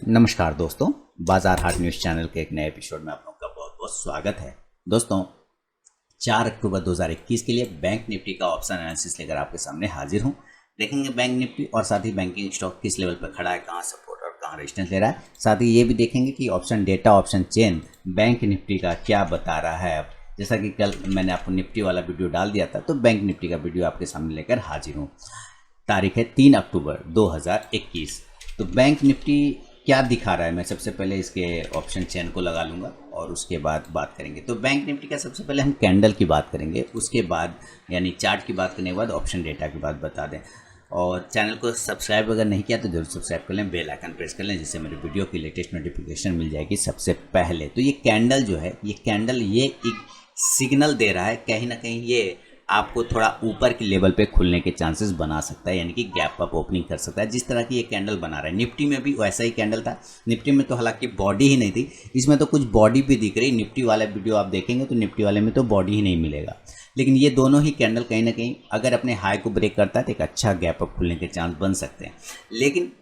नमस्कार दोस्तों, बाजार हाट न्यूज़ चैनल के एक नए एपिसोड में आप लोगों का बहुत बहुत स्वागत है। दोस्तों, 4 अक्टूबर 2021 के लिए बैंक निफ्टी का ऑप्शन एनालिसिस लेकर आपके सामने हाजिर हूं। देखेंगे बैंक निफ्टी और साथ ही बैंकिंग स्टॉक किस लेवल पर खड़ा है, कहां सपोर्ट और कहां रेजिस्टेंस ले रहा है। साथ ही ये भी देखेंगे कि option data, option chain bank Nifty का क्या बता रहा है। अब जैसा कि कल मैंने आपको निफ्टी वाला वीडियो डाल दिया था, तो बैंक निफ्टी का वीडियो आपके सामने लेकर हाजिर हूँ। तारीख है 3 अक्टूबर 2021। तो बैंक निफ्टी क्या दिखा रहा है, मैं सबसे पहले इसके ऑप्शन चेन को लगा लूँगा और उसके बाद बात करेंगे। तो बैंक निफ्टी का सबसे पहले हम कैंडल की बात करेंगे, उसके बाद यानी चार्ट की बात करने के बाद ऑप्शन डेटा की बात बता दें। और चैनल को सब्सक्राइब अगर नहीं किया तो जरूर सब्सक्राइब कर लें, बेल आइकन प्रेस कर लें, जिससे मेरे वीडियो की लेटेस्ट नोटिफिकेशन मिल जाएगी सबसे पहले। तो ये कैंडल जो है, ये कैंडल ये एक सिग्नल दे रहा है, कहीं ना कहीं ये आपको थोड़ा ऊपर के लेवल पे खुलने के चांसेस बना सकता है, यानी कि गैप अप ओपनिंग कर सकता है। जिस तरह की ये कैंडल बना रहा है, निफ्टी में भी वैसा ही कैंडल था। निफ्टी में तो हालांकि बॉडी ही नहीं थी, इसमें तो कुछ बॉडी भी दिख रही। निफ्टी वाला वीडियो आप देखेंगे तो निफ्टी वाले में तो बॉडी ही नहीं मिलेगा, लेकिन ये दोनों ही कैंडल कहीं ना कहीं अगर अपने हाई को ब्रेक करता है तो एक अच्छा गैप अप खुलने के चांस बन सकते हैं। लेकिन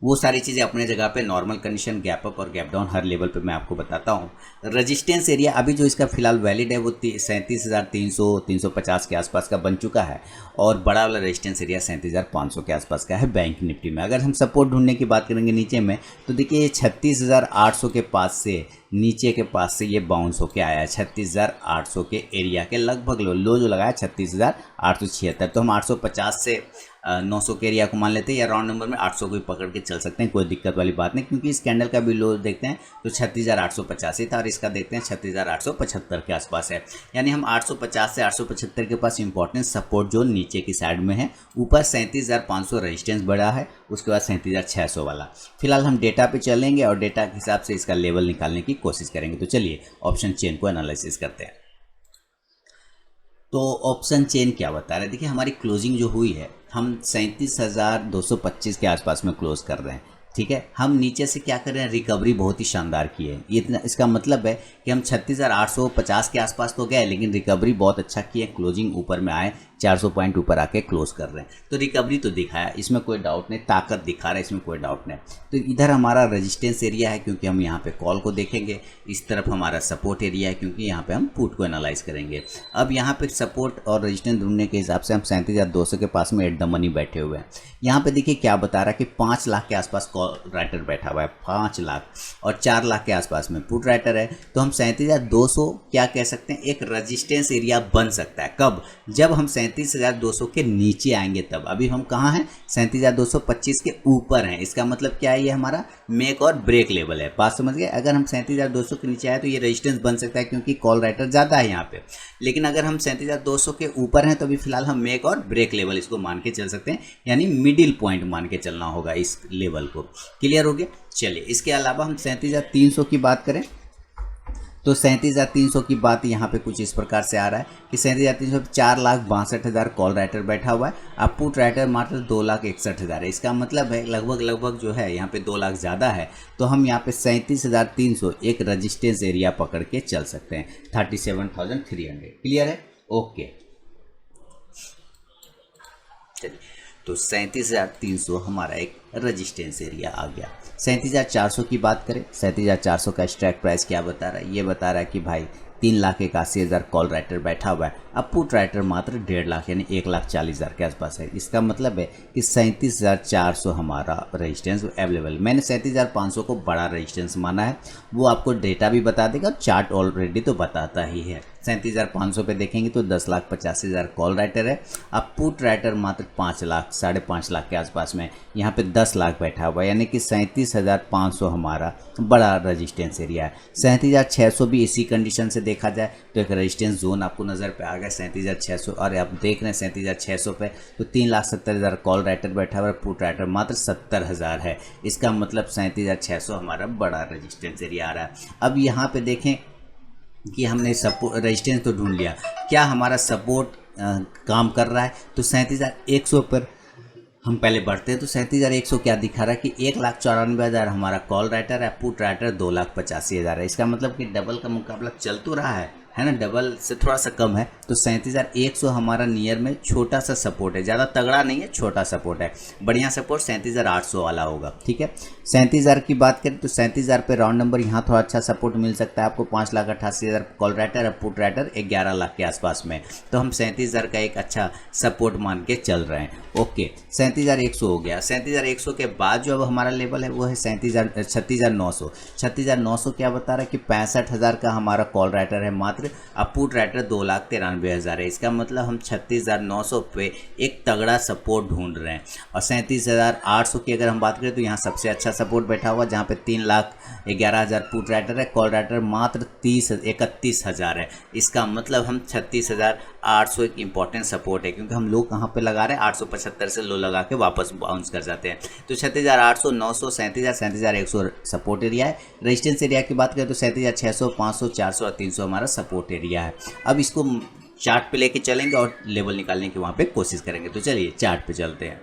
वो सारी चीज़ें अपने जगह पे, नॉर्मल कंडीशन, गैप अप और गैप डाउन हर लेवल पे मैं आपको बताता हूँ। रेजिस्टेंस एरिया अभी जो इसका फिलहाल वैलिड है वो 37,300 350 के आसपास का बन चुका है, और बड़ा वाला रेजिस्टेंस एरिया 37,500 के आसपास का है बैंक निफ्टी में। अगर हम सपोर्ट ढूंढने की बात करेंगे नीचे में, तो देखिए ये 36,800 के पास से, नीचे के पास से ये बाउंस होके आया है 36,800 के एरिया के लगभग। लो जो लगाया 36,876। तो हम 850 से 900 के एरिया को मान लेते हैं, या राउंड नंबर में 800 को भी पकड़ के चल सकते हैं, कोई दिक्कत वाली बात नहीं। क्योंकि इस कैंडल का भी लो देखते हैं तो 36,885 था, और इसका देखते हैं 36,875 के आसपास है। यानी हम 850 से 875 के पास इंपॉर्टेंट सपोर्ट जोन नीचे की साइड में है। ऊपर 37,500 रेजिस्टेंस बढ़ा है, उसके बाद 37,600 वाला। फिलहाल हम डेटा पे चलेंगे और डेटा के हिसाब से इसका लेवल निकालने की कोशिश करेंगे। तो चलिए ऑप्शन चेन को एनालिसिस करते हैं। तो ऑप्शन चेन क्या बता रहे हैं, देखिए हमारी क्लोजिंग जो हुई है, हम 37,225 के आसपास में क्लोज कर रहे हैं। ठीक है, हम नीचे से क्या कर रहे हैं, रिकवरी बहुत ही शानदार की है। ये इतना, इसका मतलब है कि हम 36,850 के आसपास तो गए, लेकिन रिकवरी बहुत अच्छा की है। क्लोजिंग ऊपर में आए, 400 पॉइंट ऊपर आके क्लोज कर रहे हैं, तो रिकवरी तो दिखाया, इसमें कोई डाउट नहीं। ताकत दिखा रहा है, इसमें कोई डाउट नहीं। तो इधर हमारा रेजिस्टेंस एरिया है, क्योंकि हम यहाँ पे कॉल को देखेंगे। इस तरफ हमारा सपोर्ट एरिया है, क्योंकि यहाँ पे हम पुट को एनालाइज करेंगे। अब यहाँ पे सपोर्ट और रेजिस्टेंस ढूंढने के हिसाब से हम 37,200 के पास में एट द मनी बैठे हुए हैं। यहाँ पे देखिए क्या बता रहा है कि 5 लाख के आसपास कॉल राइटर बैठा हुआ है, 5 लाख, और 4 लाख के आसपास में पुट राइटर है। तो हम 37,200 क्या कह सकते हैं, एक रेजिस्टेंस एरिया बन सकता है। कब? जब हम 37,200 के नीचे आएंगे तब। अभी हम कहाँ हैं, 37,225 के ऊपर हैं। इसका मतलब क्या है, ये हमारा मेक और ब्रेक लेवल है। बात समझ गए? अगर हम 37,200 के नीचे आए तो ये रेजिस्टेंस बन सकता है, क्योंकि कॉल राइटर ज़्यादा है यहाँ पे। लेकिन अगर हम 37,200 के ऊपर हैं तो अभी फिलहाल हम मेक और ब्रेक लेवल इसको मान के चल सकते हैं, यानी मिडिल पॉइंट मान के चलना होगा इस लेवल को। क्लियर हो गया? चलिए, इसके अलावा हम 37,300 की बात करें तो 37,300 की बात यहाँ पे कुछ इस प्रकार से आ रहा है कि 37,300 4,62,000 कॉल राइटर बैठा हुआ है। अब पुट राइटर मात्र 2,61,000 है। इसका मतलब है लगभग जो है यहाँ पे 2 लाख ज़्यादा है। तो हम यहाँ पे 37,300 एक रजिस्टेंस एरिया पकड़ के चल सकते हैं, 37,300। क्लियर है? ओके, चलिए, तो 37,300 हमारा एक रजिस्टेंस एरिया आ गया। 37,400 की बात करें, 37,400 का स्ट्राइक प्राइस क्या बता रहा है, ये बता रहा है कि भाई 3,81,000 कॉल राइटर बैठा हुआ है। अब पुट राइटर मात्र 1.5 लाख यानी 1,40,000 के आसपास है। इसका मतलब है कि 37,400 हमारा रेजिस्टेंस अवेलेबल। मैंने 37,500 को बड़ा रेजिस्टेंस माना है, वो आपको डेटा भी बता देगा, चार्ट ऑलरेडी तो बताता ही है। 37,500 पे देखेंगे तो 10,85,000 कॉल राइटर है। अब पुट राइटर मात्र 5 लाख 5.5 लाख के आसपास में, यहाँ पे 10 लाख बैठा हुआ है, यानी कि 37,500 हमारा बड़ा रेजिस्टेंस एरिया है। 37,600 भी इसी कंडीशन से देखा जाए तो एक रेजिस्टेंस जोन आपको नज़र पे आ गया 37,600। और आप देख रहे हैं 37,600 पे तो 3,70,000 कॉल राइटर बैठा हुआ है, पुट राइटर मात्र 70,000 है। इसका मतलब 37,600 हमारा बड़ा रेजिस्टेंस एरिया आ रहा है। अब यहाँ पे देखें कि हमने सपोर्ट रेजिस्टेंस तो ढूंढ लिया, क्या हमारा सपोर्ट काम कर रहा है। तो 37,100 पर हम पहले बढ़ते हैं। तो 37,100 क्या दिखा रहा है कि 1,94,000 हमारा कॉल राइटर है, पुट राइटर 2,85,000 है। इसका मतलब कि डबल का मुकाबला चल तो रहा है है ना, डबल से थोड़ा सा कम है। तो 37,100 हमारा नियर में छोटा सा सपोर्ट है, ज़्यादा तगड़ा नहीं है, छोटा सपोर्ट है। बढ़िया सपोर्ट 37,800 वाला होगा, ठीक है। 37,000 की बात करें तो 37,000 पे राउंड नंबर यहाँ थोड़ा अच्छा सपोर्ट मिल सकता है आपको। 5,88,000 कॉल राइटर और पुट राइटर 11 लाख के आसपास में, तो हम 37,000 का एक अच्छा सपोर्ट मान के चल रहे हैं। ओके, 37,100 हो गया। 37,100 के बाद जो अब हमारा लेवल है वो है 36,900। 36,900 क्या बता रहा है कि 65,000 का हमारा कॉल राइटर है मात्र, अब पुट राइटर 2,93,000 है। इसका मतलब हम 36,900 पे एक तगड़ा सपोर्ट ढूंढ रहे हैं। और 37,800 की अगर हम बात करें तो यहाँ सबसे अच्छा सपोर्ट बैठा हुआ, जहाँ पे 3,11,000 पुट राइटर है, कॉल राइटर मात्र 31,000 है। इसका मतलब हम 36,800 एक इंपॉर्टेंट सपोर्ट है, क्योंकि हम लोग कहाँ पे लगा रहे हैं 875 से लो लगा के वापस बाउंस कर जाते हैं। तो 36,800, 900, 37,000, 37,100 सपोर्ट एरिया है। रेजिस्टेंस एरिया की बात करें तो 37,600, 500, 400 और 300 हमारा सपोर्ट एरिया है। अब इसको चार्ट पे लेके चलेंगे और लेवल निकालने की वहाँ पे कोशिश करेंगे। तो चलिए चार्ट पे चलते हैं।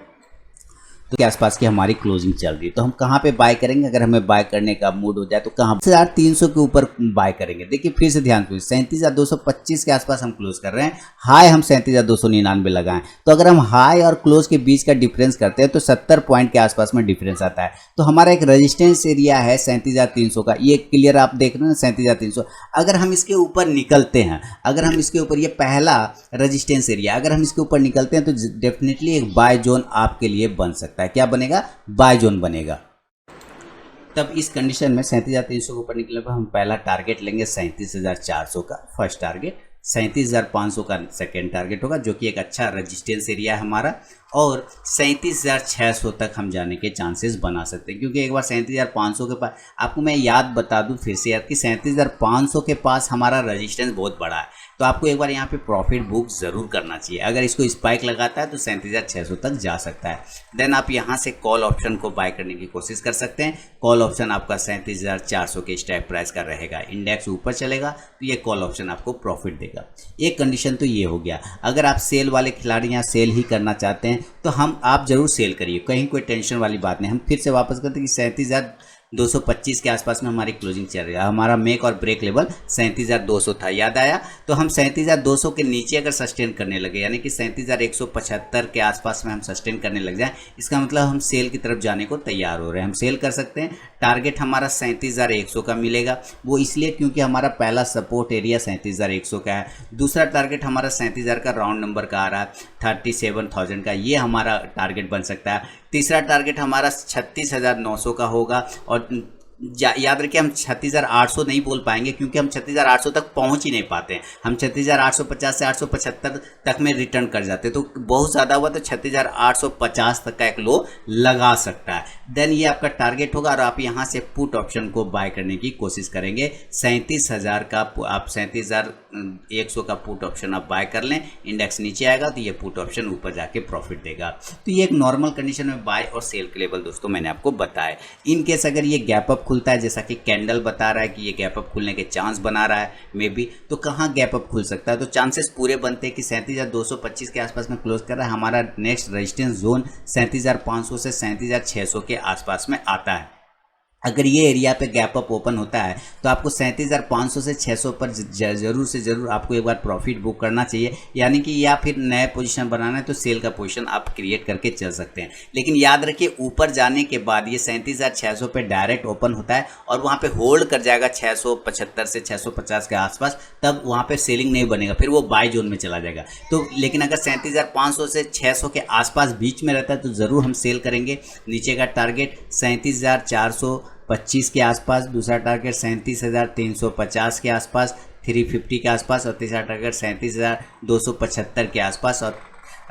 तो के आसपास की हमारी क्लोजिंग चल रही है, तो हम कहाँ पे बाय करेंगे? अगर हमें बाय करने का मूड हो जाए तो कहाँ 37,300 के ऊपर बाय करेंगे। देखिए फिर से ध्यान दीजिए, 37,225 के आसपास हम क्लोज कर रहे हैं। हाई हम 37,299 लगाएं, तो अगर हम हाई और क्लोज के बीच का डिफरेंस करते हैं तो 70 पॉइंट के आसपास में डिफरेंस आता है। तो हमारा एक रेजिस्टेंस एरिया है 37,300 का, ये क्लियर आप देख रहे हैं 37,300। अगर हम इसके ऊपर निकलते हैं, अगर हम इसके ऊपर, ये पहला रेजिस्टेंस एरिया, अगर हम इसके ऊपर निकलते हैं तो डेफिनेटली एक बाय जोन आपके लिए बन सकता है। क्या बनेगा? बाय जोन बनेगा। तब इस कंडीशन में 37,300 के ऊपर निकलने पर हम पहला टारगेट लेंगे 37,400 का फर्स्ट टारगेट, 37,500 का सेकेंड टारगेट होगा, जो कि एक अच्छा रेजिस्टेंस एरिया है हमारा। और 37,600 तक हम जाने के चांसेस बना सकते हैं, क्योंकि एक बार 37,500 के पास, आपको मैं याद बता दूं फिर से यार कि 37,500 के पास हमारा रेजिस्टेंस बहुत बड़ा है। तो आपको एक बार यहाँ पे प्रॉफिट बुक ज़रूर करना चाहिए। अगर इसको स्पाइक लगाता है तो 37,600 तक जा सकता है। देन आप यहाँ से कॉल ऑप्शन को बाय करने की कोशिश कर सकते हैं। कॉल ऑप्शन आपका 37,400 के स्ट्राइक प्राइस का रहेगा। इंडेक्स ऊपर चलेगा तो ये कॉल ऑप्शन आपको प्रॉफिट देगा। एक कंडीशन तो ये हो गया। अगर आप सेल वाले खिलाड़ी यहाँ सेल ही करना चाहते हैं तो आप जरूर सेल करिए, कहीं कोई टेंशन वाली बात नहीं। हम फिर से वापस करते हैं कि 37,225 के आसपास में हमारी क्लोजिंग चल रही है। हमारा मेक और ब्रेक लेवल 37,200 था, याद आया? तो हम 37,200 के नीचे अगर सस्टेन करने लगे, यानी कि 37,175 के आसपास में हम सस्टेन करने लग जाएं, इसका मतलब हम सेल की तरफ जाने को तैयार हो रहे हैं। हम सेल कर सकते हैं। टारगेट हमारा 37,100 का मिलेगा, वो इसलिए क्योंकि हमारा पहला सपोर्ट एरिया 37,100 का है। दूसरा टारगेट हमारा 37,000 का राउंड नंबर का आ रहा है, 37,000 का, ये हमारा टारगेट बन सकता है। तीसरा टारगेट हमारा 36,900 का होगा। और याद रखिए हम 36,800 नहीं बोल पाएंगे, क्योंकि हम 36,800 तक पहुंच ही नहीं पाते हैं। हम 36,850 से 875 तक में रिटर्न कर जाते हैं, तो बहुत ज़्यादा हुआ तो 36,850 तक का एक लो लगा सकता है। देन ये आपका टारगेट होगा और आप यहाँ से पुट ऑप्शन को बाय करने की कोशिश करेंगे। 37,000 का आप 37,100 का पुट ऑप्शन आप बाय कर लें। इंडेक्स नीचे आएगा तो ये पुट ऑप्शन ऊपर जाके प्रॉफिट देगा। तो ये एक नॉर्मल कंडीशन में बाय और सेल के लेवल दोस्तों मैंने आपको बताया। इन केस अगर ये गैप अप खुलता है, जैसा कि कैंडल बता रहा है कि ये गैप अप खुलने के चांस बना रहा है मे बी, तो कहाँ गैप अप खुल सकता है? तो चांसेस पूरे बनते हैं कि 37,225 के आसपास में क्लोज कर रहा है। हमारा नेक्स्ट रेजिस्टेंस जोन 37,500 से 37,600 के आसपास में आता है। अगर ये एरिया पे गैप अप ओपन होता है तो आपको 37,500 से 600 पर जरूर से जरूर आपको एक बार प्रॉफिट बुक करना चाहिए, यानी कि या फिर नया पोजीशन बनाना है तो सेल का पोजीशन आप क्रिएट करके चल सकते हैं। लेकिन याद रखिए ऊपर जाने के बाद ये 37,600 पे डायरेक्ट ओपन होता है और वहाँ पे होल्ड कर जाएगा 675 से 650 के आसपास, तब वहाँ पे सेलिंग नहीं बनेगा, फिर वो बाय जोन में चला जाएगा। तो लेकिन अगर 37,500 से 600 के आसपास बीच में रहता है तो ज़रूर हम सेल करेंगे। नीचे का टारगेट 37,425 के आसपास, दूसरा टारगेट 37,350 के आसपास, 350 के आसपास, और तीसरा टारगेट 37,275 के आसपास, और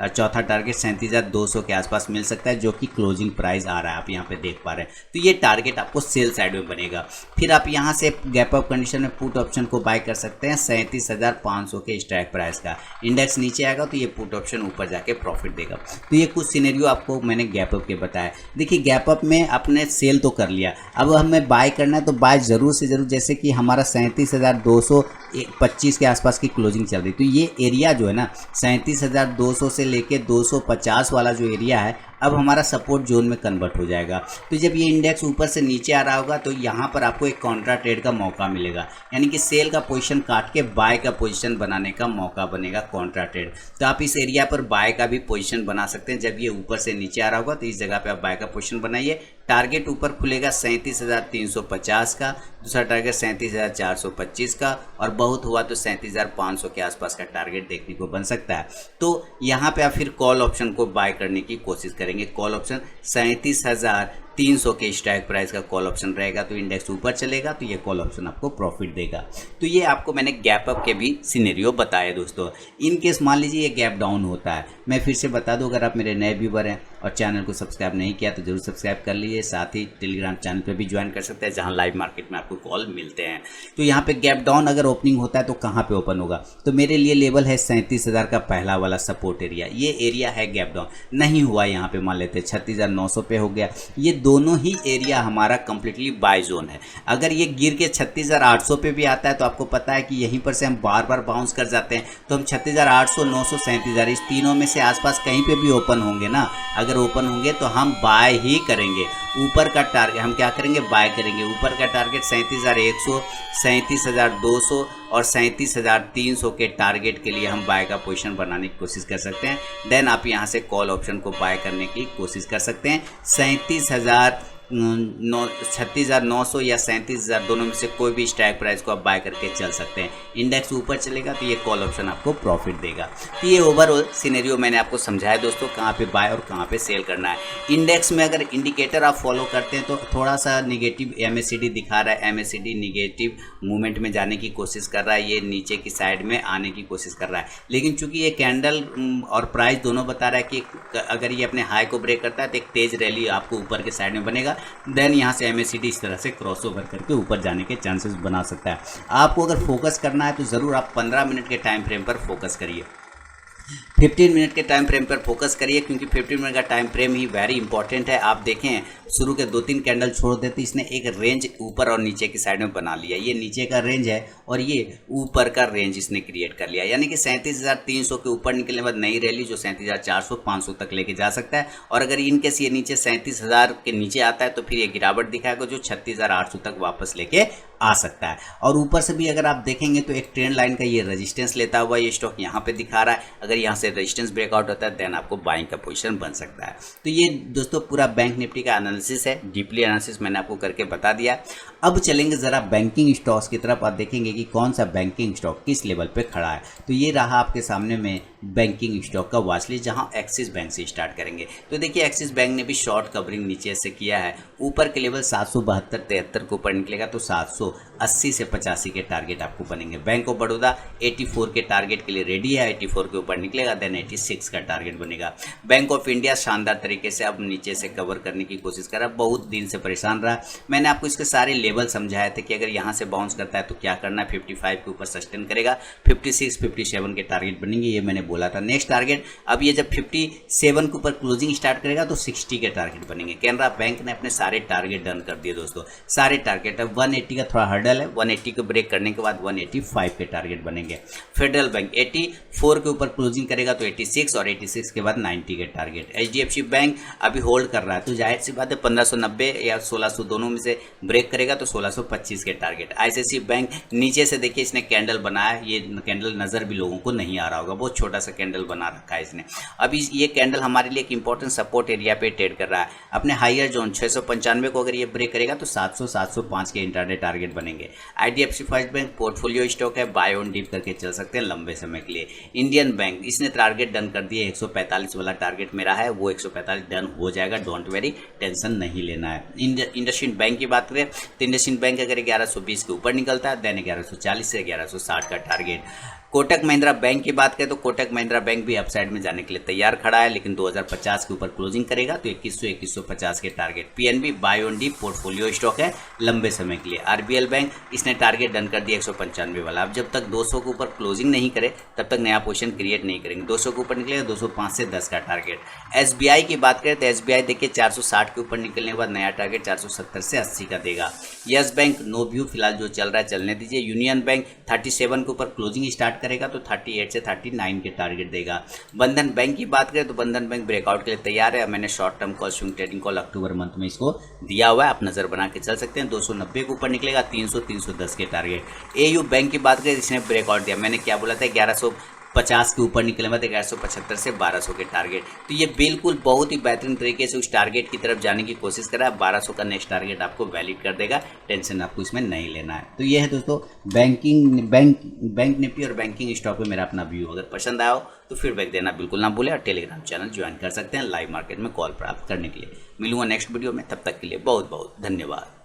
चौथा टारगेट 37,200 के आसपास मिल सकता है, जो कि क्लोजिंग प्राइस आ रहा है, आप यहाँ पे देख पा रहे हैं। तो ये टारगेट आपको सेल साइड में बनेगा। फिर आप यहाँ से गैप अप कंडीशन में पुट ऑप्शन को बाय कर सकते हैं 37,500 के स्ट्राइक प्राइस का। इंडेक्स नीचे आएगा तो ये पुट ऑप्शन ऊपर जाके प्रॉफिट देगा। तो ये कुछ सिनेरियो आपको मैंने गैप अप के बताया। देखिए गैप अप में आपने सेल तो कर लिया, अब हमें बाय करना है तो बाय ज़रूर से ज़रूर, जैसे कि हमारा 37,225 के आसपास की क्लोजिंग चल रही, तो ये एरिया जो है ना 37,200 से लेके 250 वाला जो एरिया है, अब हमारा सपोर्ट जोन में कन्वर्ट हो जाएगा। तो जब ये इंडेक्स ऊपर से नीचे आ रहा होगा तो यहाँ पर आपको एक कॉन्ट्रा ट्रेड का मौका मिलेगा, यानी कि सेल का पोजीशन काट के बाय का पोजीशन बनाने का मौका बनेगा कॉन्ट्रा ट्रेड। तो आप इस एरिया पर बाय का भी पोजीशन बना सकते हैं। जब ये ऊपर से नीचे आ रहा होगा तो इस जगह पे आप बाय का पोजीशन बनाइए। टारगेट ऊपर खुलेगा 37,350 का, दूसरा टारगेट 37,425 का, और बहुत हुआ तो 37,500 के आसपास का टारगेट देखने को बन सकता है। तो यहाँ पे आप फिर कॉल ऑप्शन को बाय करने की कोशिश करेंगे। कॉल ऑप्शन 37,300 के स्ट्राइक प्राइस का कॉल ऑप्शन रहेगा। तो इंडेक्स ऊपर चलेगा तो ये कॉल ऑप्शन आपको प्रॉफिट देगा। तो ये आपको मैंने गैप अप के भी सिनेरियो बताए दोस्तों। इन केस मान लीजिए ये गैप डाउन होता है, मैं फिर से बता दूं, अगर आप मेरे नए व्यूवर हैं और चैनल को सब्सक्राइब नहीं किया तो जरूर सब्सक्राइब कर लीजिए। साथ ही टेलीग्राम चैनल पे भी ज्वाइन कर सकते हैं जहां लाइव मार्केट में आपको कॉल मिलते हैं। तो यहाँ पे गैप डाउन अगर ओपनिंग होता है तो कहाँ पे ओपन होगा, तो मेरे लिए लेवल है 37,000 का पहला वाला सपोर्ट एरिया। ये एरिया है गैप डाउन, नहीं हुआ यहाँ पे मान लेते 36,900 पे हो गया। ये दोनों ही एरिया हमारा कंप्लीटली बाय जोन है। अगर ये गिर के 36,800 पे भी आता है तो आपको पता है कि यहीं पर से हम बार बार बाउंस कर जाते हैं। तो हम 36,800, 900, 37,000 इस तीनों में से आसपास कहीं पे भी ओपन होंगे ना, अगर ओपन होंगे तो हम बाय ही करेंगे। ऊपर का टारगेट हम क्या करेंगे, बाय करेंगे। ऊपर का टारगेट 37,100, 37,200 और 37,300 के टारगेट के लिए हम बाय का पोजीशन बनाने की कोशिश कर सकते हैं। देन आप यहां से कॉल ऑप्शन को बाय करने की कोशिश कर सकते हैं। 36,900 या 37,000 दोनों में से कोई भी स्ट्राइक प्राइस को आप बाय करके चल सकते हैं। इंडेक्स ऊपर चलेगा तो ये कॉल ऑप्शन आपको प्रॉफिट देगा। तो ये ओवरऑल सिनेरियो मैंने आपको समझाया दोस्तों, कहाँ पे बाय और कहाँ पे सेल करना है। इंडेक्स में अगर इंडिकेटर आप फॉलो करते हैं तो थोड़ा सा निगेटिव MACD दिखा रहा है। MACD निगेटिव मूवमेंट में जाने की कोशिश कर रहा है, ये नीचे की साइड में आने की कोशिश कर रहा है। लेकिन चूंकि ये कैंडल और प्राइस दोनों बता रहा है कि अगर ये अपने हाई को ब्रेक करता है तो एक तेज रैली आपको ऊपर के साइड में बनेगा। देन यहाँ से MACD इस तरह से क्रॉस ओवर करके ऊपर जाने के चांसेस बना सकता है। आपको अगर फोकस करना है तो ज़रूर आप 15 मिनट के टाइम फ्रेम पर फोकस करिए, 15 मिनट के टाइम फ्रेम पर फोकस करिए, क्योंकि 15 मिनट का टाइम फ्रेम ही वेरी इंपॉर्टेंट है। आप देखें शुरू के 2-3 कैंडल छोड़ देते इसने एक रेंज ऊपर और नीचे की साइड में बना लिया। ये नीचे का रेंज है और ये ऊपर का रेंज इसने क्रिएट कर लिया, यानी कि 37,300 के ऊपर निकलने के बाद नई रैली जो 37,400, 500 तक लेके जा सकता है। और अगर इनकेस ये नीचे 37,000 के नीचे आता है तो फिर ये गिरावट दिखाएगा जो 36,800 तक वापस लेके आ सकता है। और ऊपर से भी अगर आप देखेंगे तो एक ट्रेंड लाइन का ये रेजिस्टेंस लेता हुआ ये स्टॉक यहाँ पे दिखा रहा है। अगर यहाँ से रेजिस्टेंस ब्रेकआउट होता है देन आपको बाइंग का पोजीशन बन सकता है। तो ये दोस्तों पूरा बैंक निफ्टी का एनालिसिस है, डीपली एनालिसिस मैंने आपको करके बता दिया। अब चलेंगे ज़रा बैंकिंग स्टॉक्स की तरफ। आप देखेंगे कि कौन सा बैंकिंग स्टॉक किस लेवल पे खड़ा है। तो ये रहा आपके सामने में बैंकिंग स्टॉक का वॉच लिस्ट, जहाँ एक्सिस बैंक से स्टार्ट करेंगे। तो देखिए एक्सिस बैंक ने भी शॉर्ट कवरिंग नीचे से किया है। ऊपर के लेवल 772-73 के ऊपर निकलेगा तो 780 से 85 के टारगेट आपको बनेंगे। बैंक ऑफ बड़ौदा 84 के टारगेट के लिए रेडी है, 84 के ऊपर निकलेगा देन 86 का टारगेट बनेगा। बैंक ऑफ इंडिया शानदार तरीके से अब नीचे से कवर करने की कोशिश कर रहा है, बहुत दिन से परेशान रहा। मैंने आपको इसके सारे लेवल समझाए थे कि अगर यहाँ से बाउंस करता है तो क्या करना है। 55 के ऊपर सस्टेन करेगा, 56, 57 के टारगेट बनेंगे, ये मैंने बोला था। नेक्स्ट टारगेट अब ये जब 57 के ऊपर क्लोजिंग स्टार्ट करेगा तो 60 के टारगेट बनेंगे। कैनरा बैंक ने अपने सारे टारगेट डन कर दिए दोस्तों, सारे टारगेट। अब 180 का थोड़ा हर्डल है, 180 को ब्रेक करने के बाद 185 के टारगेट बनेंगे। फेडरल बैंक 84 के ऊपर क्लोजिंग करेगा तो 86 और 86 के बाद 90 के टारगेट। HDFC बैंक अभी होल्ड कर रहा है तो जाहिर सी बात है 1590 या 1600 दोनों में से ब्रेक करेगा तो 1625 के टारगेट। ICICI बैंक नीचे से देखिए इसने कैंडल बनाया, ये कैंडल नज़र भी लोगों को नहीं आ रहा होगा, बहुत छोटा सा कैंडल बना रखा है इसने। अभी ये कैंडल हमारे लिए एक इंपॉर्टेंट सपोर्ट एरिया पे ट्रेड कर रहा है। अपने हायर जोन 695 को अगर ये ब्रेक करेगा तो 700, 705 के इंट्राडे टारगेट बनेंगे। IDFC first bank portfolio stock है, बाय ऑन डिप करके चल सकते हैं लंबे समय के लिए। इंडियन बैंक इसने टारगेट डन कर दिए, 145 वाला टारगेट मेरा है, वो 145 डन हो जाएगा, डोंट वेरी, टेंशन नहीं लेना है। इंडसइंड बैंक की बात करें तो इंडसइंड बैंक अगर 1120 के ऊपर निकलता है देन 1140 से 1160 का टारगेट। कोटक महिंद्रा बैंक की बात करें तो कोटक महिंद्रा बैंक भी अपसाइड में जाने के लिए तैयार खड़ा है, लेकिन 2050 के ऊपर क्लोजिंग करेगा तो 2100, 2150 के target. PNB buy on dip portfolio stock है लंबे समय के लिए। RBL बैंक इसने टारगेट डन कर दिया 195 वाला। अब जब तक 200 के ऊपर क्लोजिंग नहीं करे तब तक नया पोजीशन क्रिएट नहीं करेंगे। 200 के ऊपर निकलेगा 205 से 10 का टारगेट। SBI की बात करें तो SBI देखिए 460 के ऊपर निकलने के बाद नया टारगेट 470 से 80 का देगा। यस बैंक नो व्यू फिलहाल जो चल रहा है चलने दीजिए। यूनियन बैंक 37 के ऊपर क्लोजिंग स्टार्ट करेगा तो 38 से 39 के टारगेट देगा। बंधन बैंक की बात करें तो बंधन बैंक ब्रेकआउट के लिए तैयार है। मैंने short term call swing trading call October month में इसको दिया हुआ है, आप नज़र बना के चल सकते हैं। 290 के ऊपर निकलेगा, 300 310 के टारगेट। एयू बैंक की बात करें, इसने ब्रेकआउट दिया, मैंने क्या बोला था 1150 के ऊपर निकलेगा तो 1175 से 1200 के टारगेट। तो ये बिल्कुल बहुत ही बेहतरीन तरीके से उस टारगेट की तरफ जाने की कोशिश कर रहा है। 1200 का नेक्स्ट टारगेट आपको वैलिड कर देगा, टेंशन आपको इसमें नहीं लेना है। तो ये है दोस्तों बैंक निफ्टी और बैंकिंग स्टॉक पे मेरा अपना व्यू। अगर पसंद आया हो तो फीडबैक देना बिल्कुल ना भूलें और टेलीग्राम चैनल ज्वाइन कर सकते हैं लाइव मार्केट में कॉल प्राप्त करने के लिए। मिलूंगा नेक्स्ट वीडियो में, तब तक के लिए बहुत बहुत धन्यवाद।